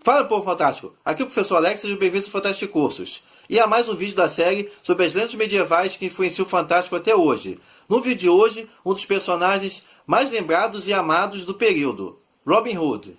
Fala, povo fantástico! Aqui é o professor Alex, sejam bem-vindos ao Fantástico Cursos. E a mais um vídeo da série sobre as lendas medievais que influenciam o Fantástico até hoje. No vídeo de hoje, um dos personagens mais lembrados e amados do período, Robin Hood.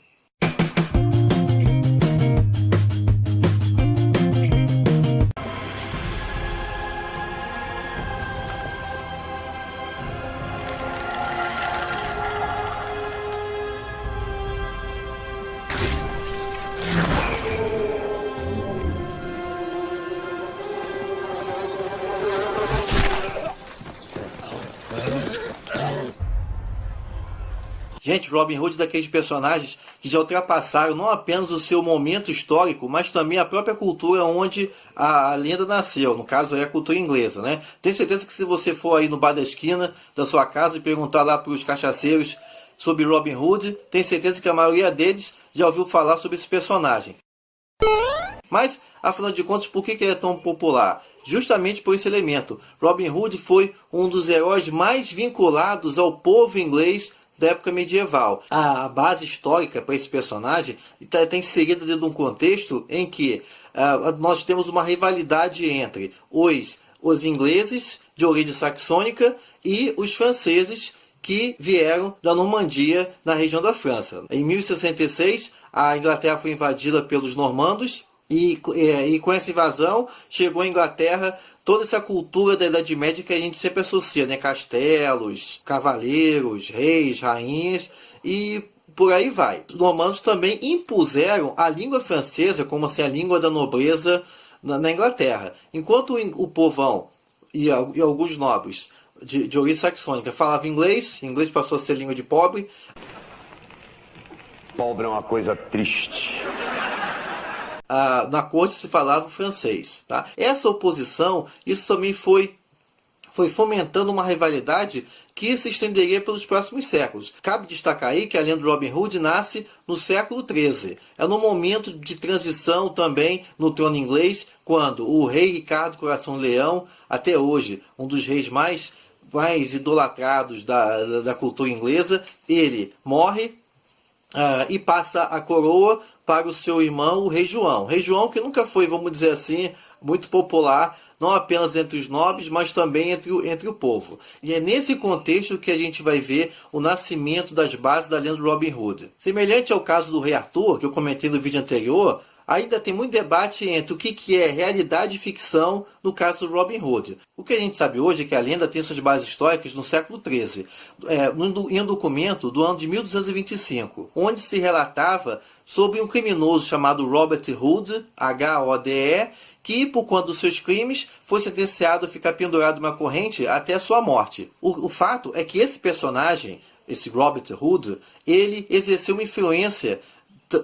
Gente, Robin Hood é daqueles personagens que já ultrapassaram não apenas o seu momento histórico, mas também a própria cultura onde a lenda nasceu. No caso, é a cultura inglesa, né? Tenho certeza que se você for aí no bar da esquina da sua casa e perguntar lá para os cachaceiros sobre Robin Hood, tenho certeza que a maioria deles já ouviu falar sobre esse personagem. Mas, afinal de contas, por que ele é tão popular? Justamente por esse elemento. Robin Hood foi um dos heróis mais vinculados ao povo inglês da época medieval. A base histórica para esse personagem está inserida dentro de um contexto em que nós temos uma rivalidade entre os ingleses de origem saxônica e os franceses que vieram da Normandia, na região da França. Em 1066, a Inglaterra foi invadida pelos normandos e com essa invasão chegou à Inglaterra toda essa cultura da Idade Média que a gente sempre associa, né? Castelos, cavaleiros, reis, rainhas e por aí vai. Os normandos também impuseram a língua francesa como assim, a língua da nobreza na Inglaterra. Enquanto o povão e alguns nobres de origem saxônica falavam inglês passou a ser língua de pobre. Pobre é uma coisa triste. Na corte se falava o francês. Tá? Essa oposição, isso também foi fomentando uma rivalidade que se estenderia pelos próximos séculos. Cabe destacar aí que a lenda do Robin Hood nasce no século XIII. É no momento de transição também no trono inglês, quando o rei Ricardo Coração Leão, até hoje um dos reis mais idolatrados da cultura inglesa, ele morre e passa a coroa para o seu irmão, o Rei João. Rei João que nunca foi, vamos dizer assim, muito popular, não apenas entre os nobres, mas também entre o povo. E é nesse contexto que a gente vai ver o nascimento das bases da lenda do Robin Hood. Semelhante ao caso do Rei Arthur, que eu comentei no vídeo anterior, ainda tem muito debate entre o que é realidade e ficção no caso do Robin Hood. O que a gente sabe hoje é que a lenda tem suas bases históricas no século XIII, em um documento do ano de 1225, onde se relatava sobre um criminoso chamado Robert Hood, H-O-D-E, que, por conta dos seus crimes, foi sentenciado a ficar pendurado numa corrente até a sua morte. O fato é que esse personagem, esse Robert Hood, ele exerceu uma influência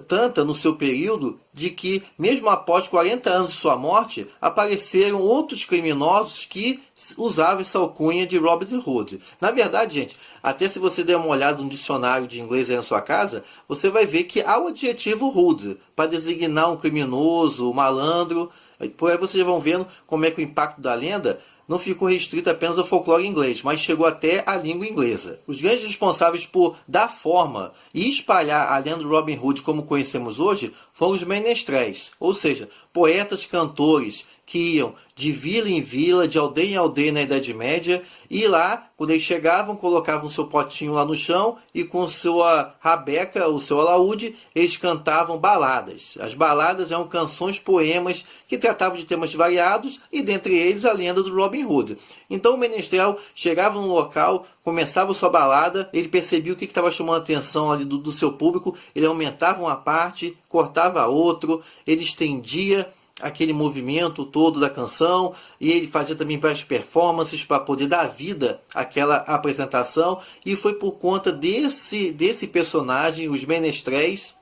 tanta no seu período, de que mesmo após 40 anos de sua morte, apareceram outros criminosos que usavam essa alcunha de Robert Hood. Na verdade, gente, até se você der uma olhada no dicionário de inglês aí na sua casa, você vai ver que há o adjetivo Hood para designar um criminoso, um malandro. Por aí vocês vão vendo como é que o impacto da lenda não ficou restrito apenas ao folclore inglês, mas chegou até à língua inglesa. Os grandes responsáveis por dar forma e espalhar a lenda do Robin Hood como conhecemos hoje foram os menestréis, ou seja, poetas cantores que iam de vila em vila, de aldeia em aldeia na Idade Média, e lá, quando eles chegavam, colocavam seu potinho lá no chão e com sua rabeca, o seu alaúde, eles cantavam baladas. As baladas eram canções, poemas que tratavam de temas variados e dentre eles a lenda do Robin Hood. Então o menestrel chegava no local, começava sua balada, ele percebia o que estava chamando a atenção ali do seu público, ele aumentava uma parte, cortava a outra, ele estendia aquele movimento todo da canção e ele fazia também várias performances para poder dar vida àquela apresentação, e foi por conta desse personagem, os menestréis,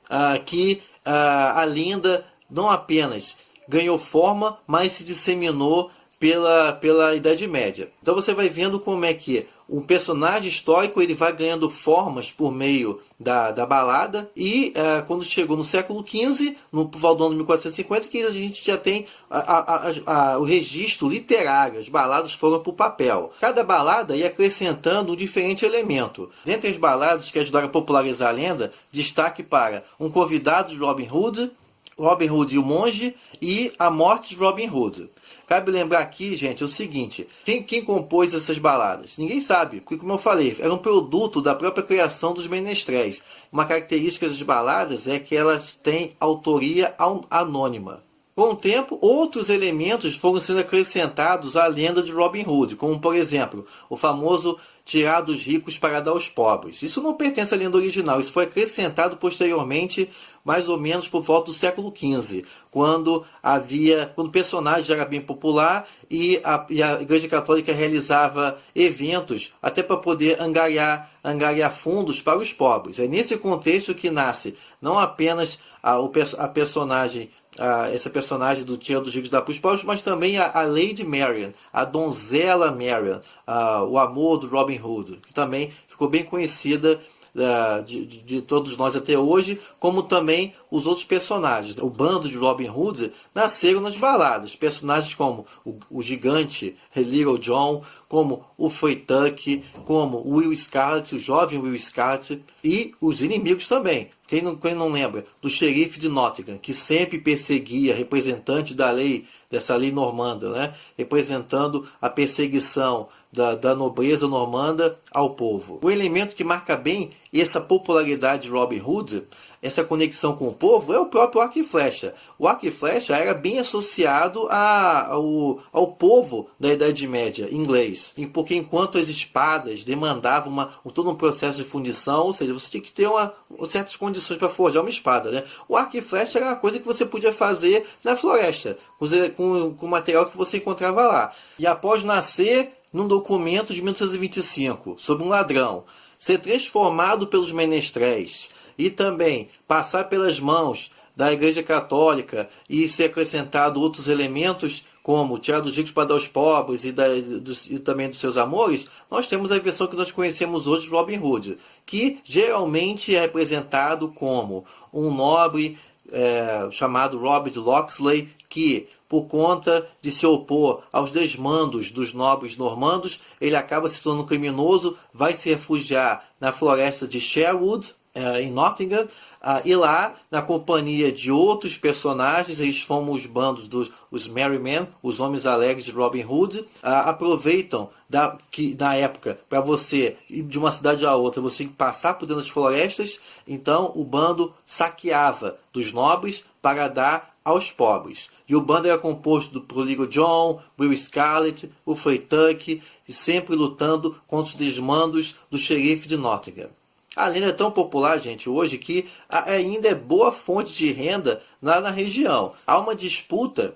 que a lenda não apenas ganhou forma, mas se disseminou pela Idade Média. Então você vai vendo como é que um personagem histórico ele vai ganhando formas por meio da balada, e quando chegou no século XV, no volta do ano 1450, que a gente já tem o registro literário, as baladas foram para o papel. Cada balada ia acrescentando um diferente elemento. Dentre as baladas que ajudaram a popularizar a lenda, destaque para um convidado de Robin Hood, Robin Hood e o Monge e A Morte de Robin Hood. Cabe lembrar aqui, gente, o seguinte, quem compôs essas baladas? Ninguém sabe, porque como eu falei, era um produto da própria criação dos menestréis. Uma característica das baladas é que elas têm autoria anônima. Com o tempo, outros elementos foram sendo acrescentados à lenda de Robin Hood, como por exemplo, o famoso tirar dos ricos para dar aos pobres. Isso não pertence à lenda original, isso foi acrescentado posteriormente, mais ou menos por volta do século XV, quando o personagem já era bem popular e a Igreja Católica realizava eventos até para poder angariar fundos para os pobres. É nesse contexto que nasce não apenas essa personagem do Tira dos Ricos dá para os pobres, mas também a Lady Marian, a donzela Marian, o amor do Robin Hood, que também ficou bem conhecida de todos nós até hoje, como também os outros personagens. O bando de Robin Hood nasceram nas baladas. Personagens como o gigante Little John, como o Freytuck, como o Will Scarlet, o jovem Will Scarlet, e os inimigos também. Quem não lembra do xerife de Nottingham, que sempre perseguia, representante dessa lei normanda, né? Representando a perseguição da nobreza normanda ao povo. O elemento que marca bem essa popularidade de Robin Hood, essa conexão com o povo, é o próprio arco e flecha. O arco e flecha era bem associado ao povo da Idade Média inglês, porque enquanto as espadas demandavam todo um processo de fundição, ou seja, você tinha que ter certas condições para forjar uma espada, né? O arco e flecha era uma coisa que você podia fazer na floresta, com o material que você encontrava lá. E após nascer num documento de 1925, sobre um ladrão, ser transformado pelos menestréis e também passar pelas mãos da Igreja Católica e ser acrescentado outros elementos, como tirar dos ricos para dar aos pobres e também dos seus amores, nós temos a versão que nós conhecemos hoje de Robin Hood, que geralmente é representado como um nobre chamado Robert Locksley, que, por conta de se opor aos desmandos dos nobres normandos, ele acaba se tornando criminoso, vai se refugiar na floresta de Sherwood, em Nottingham, e lá, na companhia de outros personagens, eles formam os bandos os Merry Men, os Homens Alegres de Robin Hood, aproveitam que na época, para você ir de uma cidade a outra, você tem que passar por dentro das florestas, então o bando saqueava dos nobres para dar aos pobres. E o bando era composto por Little John, Will Scarlet, o Freytuck, e sempre lutando contra os desmandos do xerife de Nottingham. A lenda é tão popular, gente, hoje que ainda é boa fonte de renda lá na região. Há uma disputa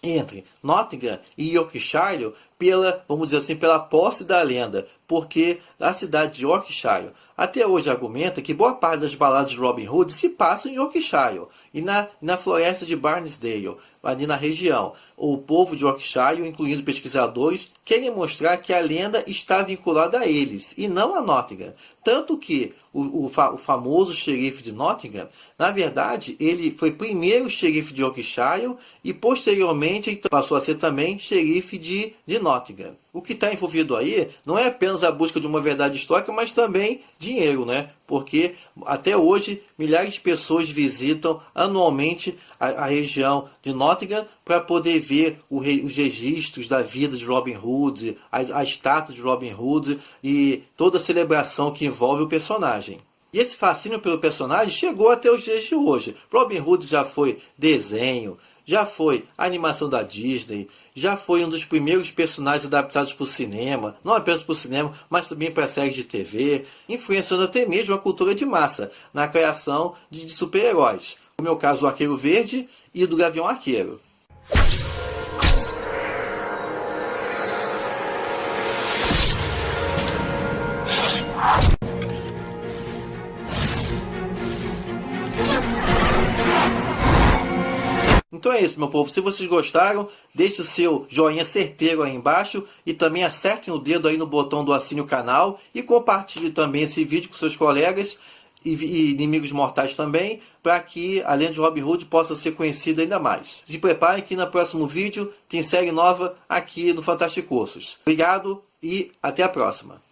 entre Nottingham e Yorkshire vamos dizer assim, pela posse da lenda, porque a cidade de Yorkshire até hoje argumenta que boa parte das baladas de Robin Hood se passam em Yorkshire e na floresta de Barnesdale, ali na região. O povo de Yorkshire, incluindo pesquisadores, querem mostrar que a lenda está vinculada a eles e não a Nottingham. Tanto que o famoso xerife de Nottingham, na verdade, ele foi primeiro xerife de Yorkshire e posteriormente passou a ser também xerife de Nottingham. O que está envolvido aí não é apenas a busca de uma verdade histórica, mas também dinheiro, né? Porque até hoje milhares de pessoas visitam anualmente a região de Nottingham para poder ver os registros da vida de Robin Hood, a estátua de Robin Hood e toda a celebração que envolve o personagem. E esse fascínio pelo personagem chegou até os dias de hoje. Robin Hood já foi desenho, já foi animação da Disney, já foi um dos primeiros personagens adaptados para o cinema, não apenas para o cinema, mas também para séries de TV, influenciando até mesmo a cultura de massa na criação de super-heróis. No meu caso, o Arqueiro Verde e do Gavião Arqueiro. Então é isso, meu povo. Se vocês gostaram, deixe o seu joinha certeiro aí embaixo e também acertem o dedo aí no botão do assine o canal e compartilhe também esse vídeo com seus colegas e inimigos mortais também, para que a lenda de Robin Hood possa ser conhecida ainda mais. Se prepare que no próximo vídeo tem série nova aqui no Fantastic Cursos. Obrigado e até a próxima.